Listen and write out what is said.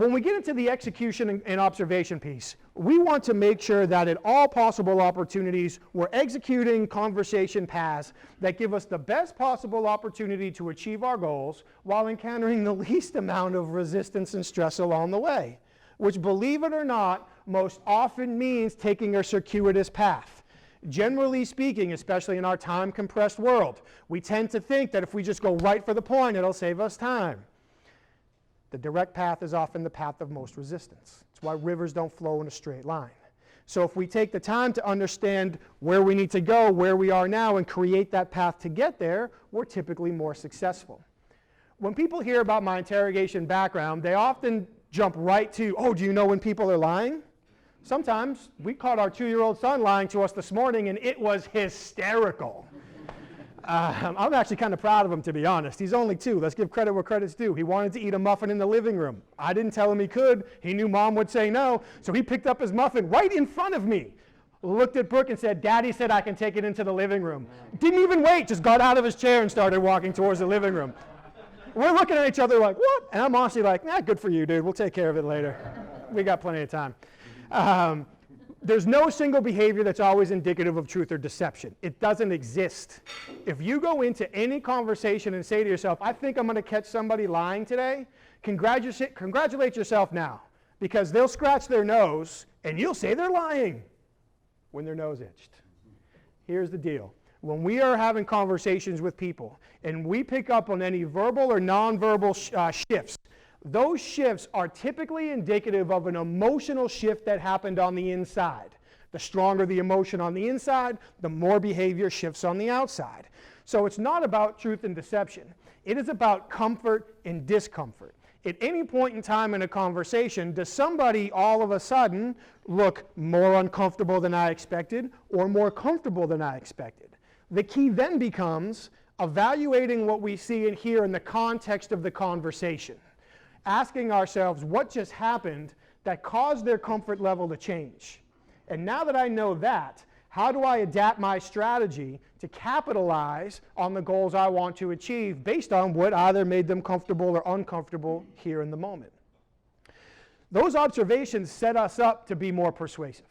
When we get into the execution and observation piece, we want to make sure that at all possible opportunities, we're executing conversation paths that give us the best possible opportunity to achieve our goals while encountering the least amount of resistance and stress along the way, which, believe it or not, most often means taking a circuitous path. Generally speaking, especially in our time-compressed world, we tend to think that if we just go right for the point, it'll save us time. The direct path is often the path of most resistance. It's why rivers don't flow in a straight line. So if we take the time to understand where we need to go, where we are now, and create that path to get there, we're typically more successful. When people hear about my interrogation background, they often jump right to, oh, do you know when people are lying? Sometimes. We caught our 2-year-old son lying to us this morning, and it was hysterical. I'm actually kind of proud of him, to be honest. He's only 2. Let's give credit where credit's due. He wanted to eat a muffin in the living room. I didn't tell him he could. He knew Mom would say no, so he picked up his muffin right in front of me, looked at Brooke and said, Daddy said I can take it into the living room. Didn't even wait, just got out of his chair and started walking towards the living room. We're looking at each other like, what? And I'm honestly like, good for you, dude. We'll take care of it later. We got plenty of time. There's no single behavior that's always indicative of truth or deception. It doesn't exist. If you go into any conversation and say to yourself, I think I'm going to catch somebody lying today, congratulate yourself now, because they'll scratch their nose and you'll say they're lying when their nose itched. Here's the deal. When we are having conversations with people and we pick up on any verbal or nonverbal shifts, those shifts are typically indicative of an emotional shift that happened on the inside. The stronger the emotion on the inside, the more behavior shifts on the outside. So it's not about truth and deception. It is about comfort and discomfort. At any point in time in a conversation, does somebody all of a sudden look more uncomfortable than I expected or more comfortable than I expected? The key then becomes evaluating what we see and hear in the context of the conversation. Asking ourselves what just happened that caused their comfort level to change. And now that I know that, how do I adapt my strategy to capitalize on the goals I want to achieve based on what either made them comfortable or uncomfortable here in the moment? Those observations set us up to be more persuasive.